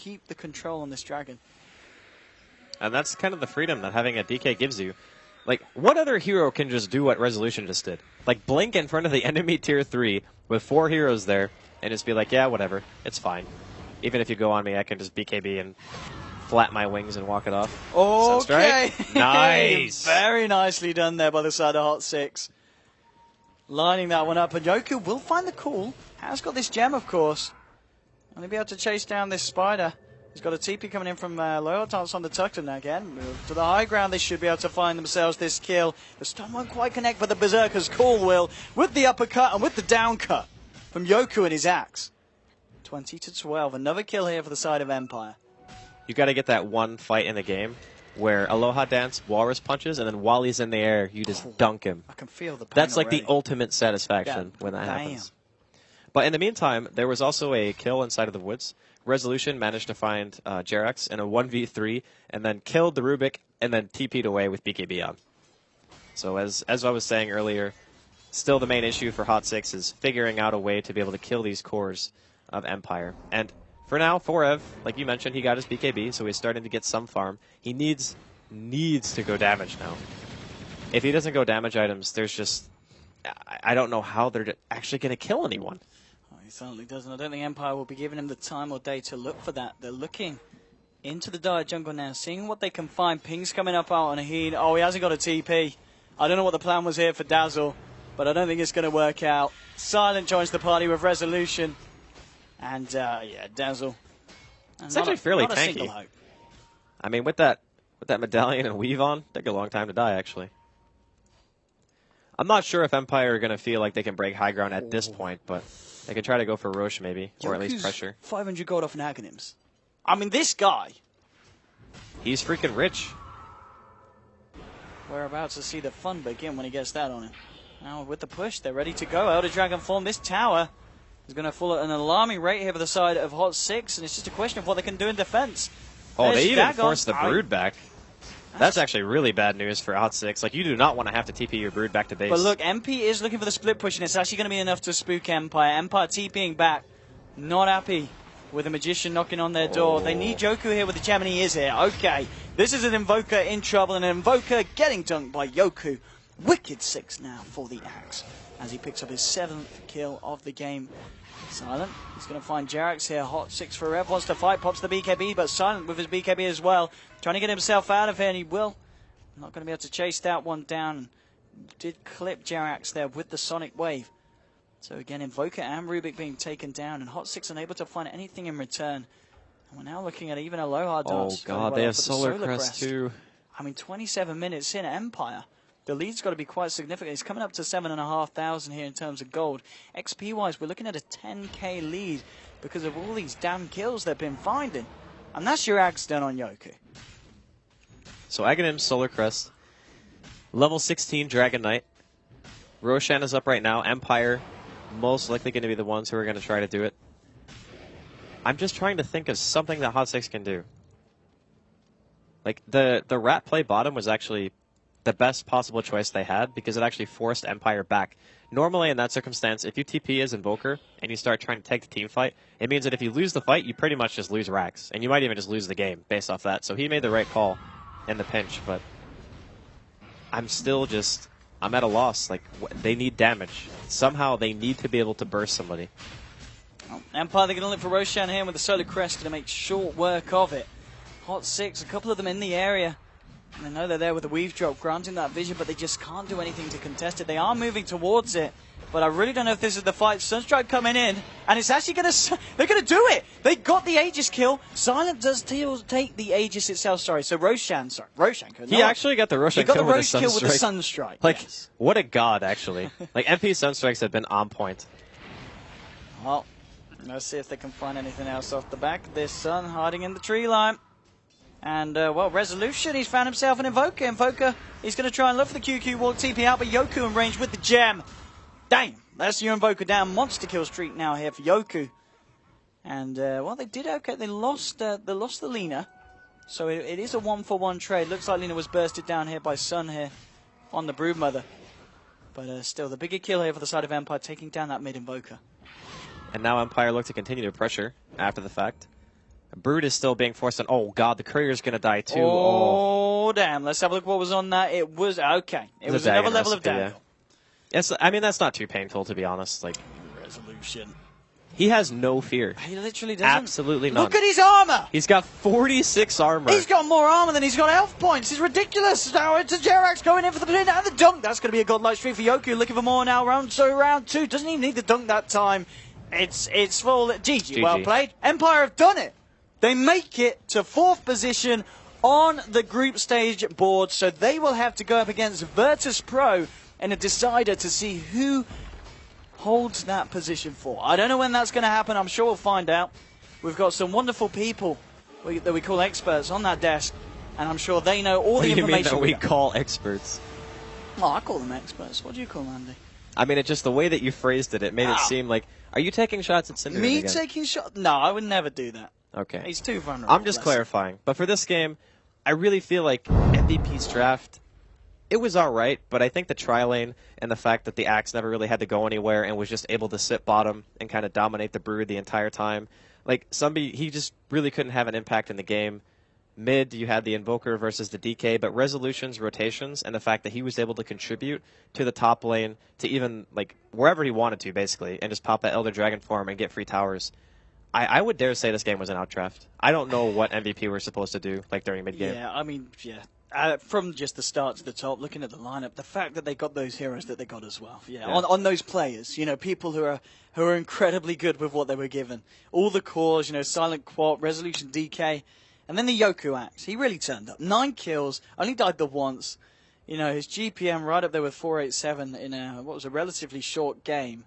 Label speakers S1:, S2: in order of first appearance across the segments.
S1: keep the control on this dragon.
S2: And that's kind of the freedom that having a DK gives you. Like, what other hero can just do what Resolution just did? Like, blink in front of the enemy tier 3 with 4 heroes there and just be like, yeah, whatever, it's fine. Even if you go on me, I can just BKB and flap my wings and walk it off.
S1: Okay.
S2: Nice.
S1: Very nicely done there by the side of Hot6. Lining that one up. And Yoku will find the call. Has got this gem, of course. And he'll be able to chase down this spider. He's got a TP coming in from low dance on the Tuckton again. Move to the high ground. They should be able to find themselves this kill. The stun won't quite connect, but the Berserker's call will. With the uppercut and with the down cut from Yoku and his axe. 20 to 12. Another kill here for the side of Empire.
S2: You got to get that one fight in the game where Aloha Dance walrus punches, and then while he's in the air, you just dunk him.
S1: I can feel the pain.
S2: That's like
S1: already.
S2: the ultimate satisfaction when that happens. But in the meantime, there was also a kill inside of the woods. Resolution managed to find Jerax in a 1v3 and then killed the Rubik and then TP'd away with BKB on. So as I was saying earlier, still the main issue for Hot6 is figuring out a way to be able to kill these cores of Empire. And for now, Forev, like you mentioned, he got his BKB, so he's starting to get some farm. He needs to go damage now. If he doesn't go damage items, there's just... I don't know how they're actually going to kill anyone.
S1: He certainly doesn't. I don't think Empire will be giving him the time or day to look for that. They're looking into the dire jungle now, seeing what they can find. Ping's coming up out on a heat. Oh, he hasn't got a TP. I don't know what the plan was here for Dazzle, but I don't think it's going to work out. Silent joins the party with Resolution. And, yeah, Dazzle.
S2: It's actually fairly
S1: not a single
S2: tanky.
S1: hope.
S2: I mean, with that medallion and weave on, take a long time to die, actually. I'm not sure if Empire are going to feel like they can break high ground at this point, but they can try to go for Roche maybe, or at least pressure.
S1: 500 gold off an Aghanims. I mean, this guy.
S2: He's freaking rich.
S1: We're about to see the fun begin when he gets that on him. Now with the push, they're ready to go. Elder Dragon form. This tower is going to fall at an alarming rate here for the side of Hot6, and it's just a question of what they can do in defense.
S2: Oh,
S1: There's
S2: they even
S1: Dagon.
S2: forced the Brood back. That's actually really bad news for Hot6. Like, you do not want to have to TP your Brood back to base.
S1: But look, MP is looking for the split push, and it's actually going to be enough to spook Empire. Empire TPing back. Not happy with a Magician knocking on their door. They need Yoku here with the gem, and he is here. Okay, this is an Invoker in trouble, and an Invoker getting dunked by Yoku. Wicked 6 now for the Axe, as he picks up his 7th kill of the game. Silent, he's going to find Jerax here. Hot6 for Rev, wants to fight, pops the BKB, but Silent with his BKB as well. Trying to get himself out of here, and he will. Not going to be able to chase that one down. Did clip Jerax there with the Sonic Wave. So again, Invoker and Rubik being taken down, and Hot6 unable to find anything in return. And we're now looking at even Aloha Dance.
S2: Oh god, they have Solar Crest too.
S1: I mean, 27 minutes in Empire. The lead's got to be quite significant. It's coming up to 7,500 here in terms of gold. XP-wise, we're looking at a 10k lead because of all these damn kills they've been finding. And that's your axe done on Yoku.
S2: So Aghanim, Solar Crest, level 16 Dragon Knight. Roshan is up right now. Empire, most likely going to be the ones who are going to try to do it. I'm just trying to think of something that Hot6 can do. Like, the rat play bottom was actually the best possible choice they had because it actually forced Empire back. Normally, in that circumstance, if you TP as Invoker and you start trying to take the team fight, it means that if you lose the fight, you pretty much just lose Rax. And you might even just lose the game based off that. So he made the right call in the pinch, but I'm still just... I'm at a loss. Like, they need damage. Somehow they need to be able to burst somebody.
S1: Oh, Empire, they're going to look for Roshan here with the Solar Crest to make short work of it. Hot6, a couple of them in the area. And I know they're there with the weave drop, granting that vision, but they just can't do anything to contest it. They are moving towards it, but I really don't know if this is the fight. Sunstrike coming in, and it's actually going to... They're going to do it! They got the Aegis kill. Silent does take the Aegis itself, sorry. So Roshan could not.
S2: He actually got the Roshan kill with the Sunstrike.
S1: With the Sunstrike.
S2: Like,
S1: yes.
S2: What a god, actually. Like, MP Sunstrikes have been on point.
S1: Well, let's see if they can find anything else off the back of this Sun hiding in the tree line. And, well, Resolution, he's found himself an Invoker. Invoker, he's going to try and look for the QQ walk TP out, but Yoku in range with the gem. Damn, that's your Invoker down. Monster kill streak now here for Yoku. And, well, they did okay. They lost the Lina. So it is a 1-for-1 trade. Looks like Lina was bursted down here by Sun here on the Broodmother. But still, the bigger kill here for the side of Empire, taking down that mid Invoker.
S2: And now Empire look to continue to pressure after the fact. Brood is still being forced on. Oh, God, the Courier's going to die, too.
S1: Oh, damn. Let's have a look what was on that. It was, okay. It was another level of dagger.
S2: Yeah. I mean, that's not too painful, to be honest. Like,
S1: Resolution.
S2: He has no fear.
S1: He literally doesn't.
S2: Absolutely none.
S1: Look at his armor.
S2: He's got 46 armor.
S1: He's got more armor than he's got health points. It's ridiculous. Now it's Jerax going in for the pin and the dunk. That's going to be a godlike streak for Yoku. Looking for more now. Round 2. Doesn't even need the dunk that time. It's full. GG. Well played. Empire have done it. They make it to 4th position on the group stage board. So they will have to go up against Virtus Pro in a decider to see who holds that position for. I don't know when that's going to happen. I'm sure we'll find out. We've got some wonderful people that we call experts on that desk, and I'm sure they know all the information.
S2: What do you mean that we call experts?
S1: Oh, I call them experts. What do you call them, Andy?
S2: I mean, it's just the way that you phrased it. It made it seem like, are you taking shots at Cinder?
S1: Me taking shots? No, I would never do that.
S2: Okay.
S1: He's too vulnerable.
S2: I'm just clarifying. But for this game, I really feel like MVP's draft, it was all right, but I think the tri-lane and the fact that the Axe never really had to go anywhere and was just able to sit bottom and kind of dominate the Brood the entire time, like, he just really couldn't have an impact in the game. Mid, you had the Invoker versus the DK, but resolutions, rotations, and the fact that he was able to contribute to the top lane to even, like, wherever he wanted to, basically, and just pop that Elder Dragon form and get free towers. I would dare say this game was an outdraft. I don't know what MVP were supposed to do, like, during mid-game.
S1: Yeah, I mean, yeah. From just the start to the top, looking at the lineup, the fact that they got those heroes that they got as well, on those players, people who are incredibly good with what they were given, all the cores, Silent Quat, Resolution DK, and then the Yoku Axe. He really turned up. 9 kills, only died the once. His GPM right up there with 487 in a relatively short game.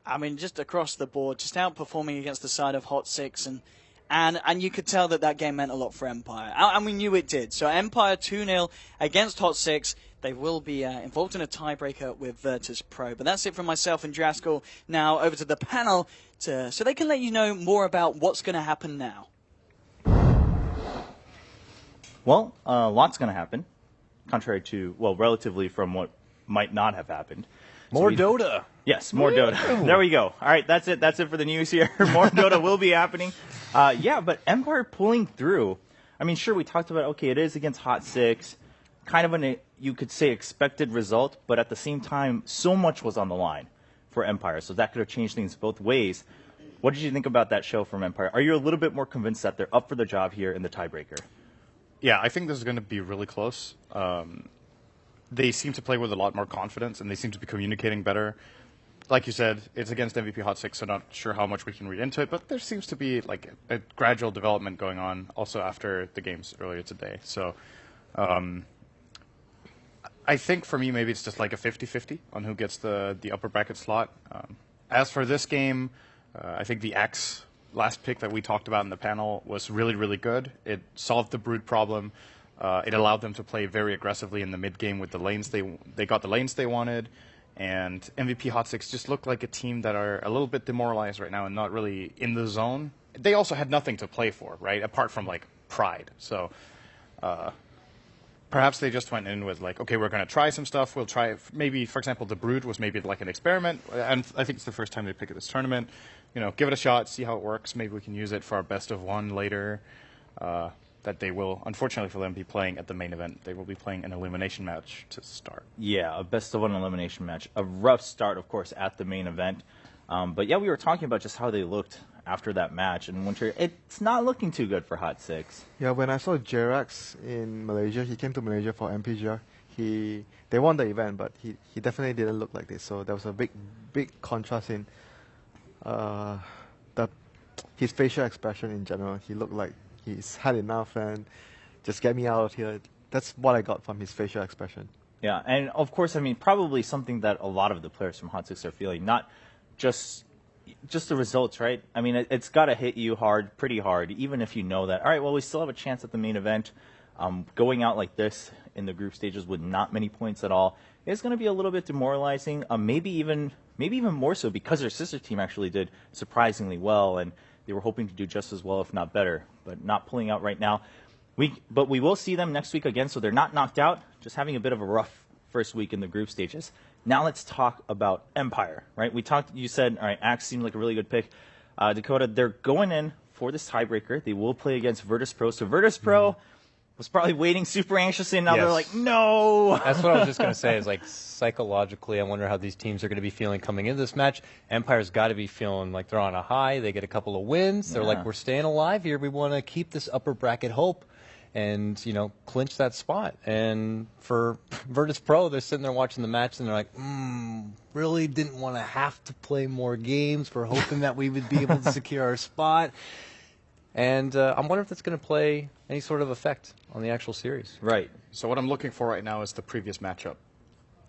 S1: I mean, just across the board, just outperforming against the side of Hot 6 and you could tell that game meant a lot for Empire. And we knew it did. So Empire 2-0 against Hot 6. They will be involved in a tiebreaker with Virtus Pro. But that's it from myself and Draskell. Now over to the panel so they can let you know more about what's going to happen now.
S3: Well, lots going to happen, contrary to, relatively from what might not have happened.
S4: More Dota.
S3: Yes, more Dota. There we go. All right, that's it. That's it for the news here. More Dota will be happening. But Empire pulling through. I mean, sure, we talked about, okay, it is against Hot 6. Kind of you could say, expected result. But at the same time, so much was on the line for Empire. So that could have changed things both ways. What did you think about that show from Empire? Are you a little bit more convinced that they're up for the job here in the tiebreaker?
S4: Yeah, I think this is going to be really close. They seem to play with a lot more confidence, and they seem to be communicating better. Like you said, it's against MVP Hot 6, so not sure how much we can read into it, but there seems to be like a gradual development going on also after the games earlier today. So I think for me, maybe it's just like a 50-50 on who gets the upper bracket slot. As for this game, I think the X last pick that we talked about in the panel was really, really good. It solved the Brood problem. It allowed them to play very aggressively in the mid game with the lanes. They got the lanes they wanted, and MVP Hot 6 just looked like a team that are a little bit demoralized right now and not really in the zone. They also had nothing to play for, right? Apart from like pride. So perhaps they just went in with like, okay, we're going to try some stuff. We'll try maybe, for example, the Brood was maybe like an experiment, and I think it's the first time they pick at this tournament. Give it a shot, see how it works. Maybe we can use it for our best of one later. That they will, unfortunately for them, be playing at the main event. They will be playing an elimination match to start.
S3: Yeah, a best-of-one elimination match. A rough start, of course, at the main event. But yeah, we were talking about just how they looked after that match. And Winter, it's not looking too good for Hot 6.
S5: Yeah, when I saw Jerax in Malaysia, he came to Malaysia for MPGR. They won the event, but he definitely didn't look like this. So there was a big contrast in his facial expression in general. He looked like he's had enough and just get me out of here. That's what I got from his facial expression.
S3: Yeah, and of course, I mean, probably something that a lot of the players from Hot 6 are feeling, not just the results, right? I mean, it's got to hit you hard, pretty hard, even if you know that, all right, well, we still have a chance at the main event. Going out like this in the group stages with not many points at all is going to be a little bit demoralizing, maybe even more so because their sister team actually did surprisingly well, and they were hoping to do just as well, if not better, but not pulling out right now. But we will see them next week again, so they're not knocked out, just having a bit of a rough first week in the group stages. Now let's talk about Empire, right? You said, all right, Axe seemed like a really good pick. Dakota, they're going in for this tiebreaker. They will play against Virtus Pro. So Virtus Pro was probably waiting super anxiously, and now they're like, no.
S6: That's what I was just going to say, is like psychologically, I wonder how these teams are going to be feeling coming into this match. Empire's got to be feeling like they're on a high. They get a couple of wins. They're like, we're staying alive here. We want to keep this upper bracket hope and, you know, clinch that spot. And for Virtus Pro, they're sitting there watching the match, and they're like, really didn't want to have to play more games. We're hoping that we would be able to secure our spot. And I'm wondering if that's going to play any sort of effect on the actual series.
S3: Right.
S4: So what I'm looking for right now is the previous matchup.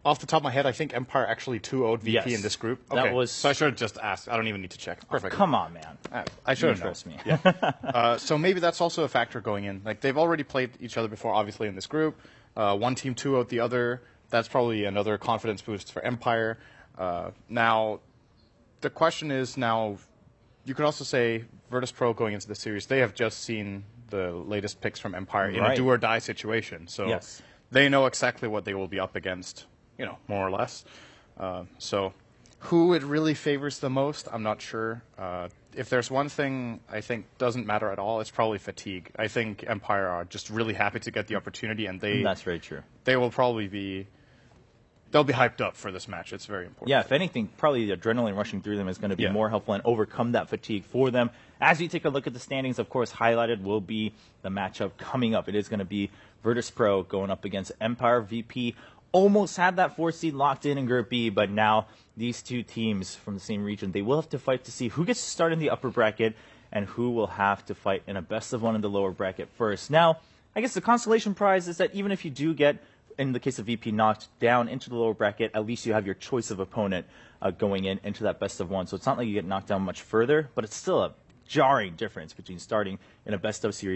S4: Off the top of my head, I think Empire actually 2-0'd VP in this group. Okay.
S3: That was...
S4: So I should have just asked. I don't even need to check. Perfect.
S3: Oh, come on, man.
S4: I should have
S3: trust me.
S4: Yeah. So maybe that's also a factor going in. Like, they've already played each other before, obviously, in this group. One team 2-0'd the other. That's probably another confidence boost for Empire. Now, the question is now, you could also say Virtus Pro going into the series, they have just seen the latest picks from Empire in a do-or-die situation. So they know exactly what they will be up against, you know, more or less. So who it really favors the most, I'm not sure. If there's one thing I think doesn't matter at all, it's probably fatigue. I think Empire are just really happy to get the opportunity, and
S3: that's very true.
S4: They will probably be... They'll be hyped up for this match. It's very important.
S3: Yeah, if anything, probably the adrenaline rushing through them is going to be more helpful and overcome that fatigue for them. As we take a look at the standings, of course, highlighted will be the matchup coming up. It is going to be Virtus Pro going up against Empire. VP almost had that 4 seed locked in Group B, but now these two teams from the same region, they will have to fight to see who gets to start in the upper bracket and who will have to fight in a best-of-1 in the lower bracket first. Now, I guess the consolation prize is that even if you do get, in the case of VP, knocked down into the lower bracket, at least you have your choice of opponent going into that best-of-1. So it's not like you get knocked down much further, but it's still a jarring difference between starting in a best-of series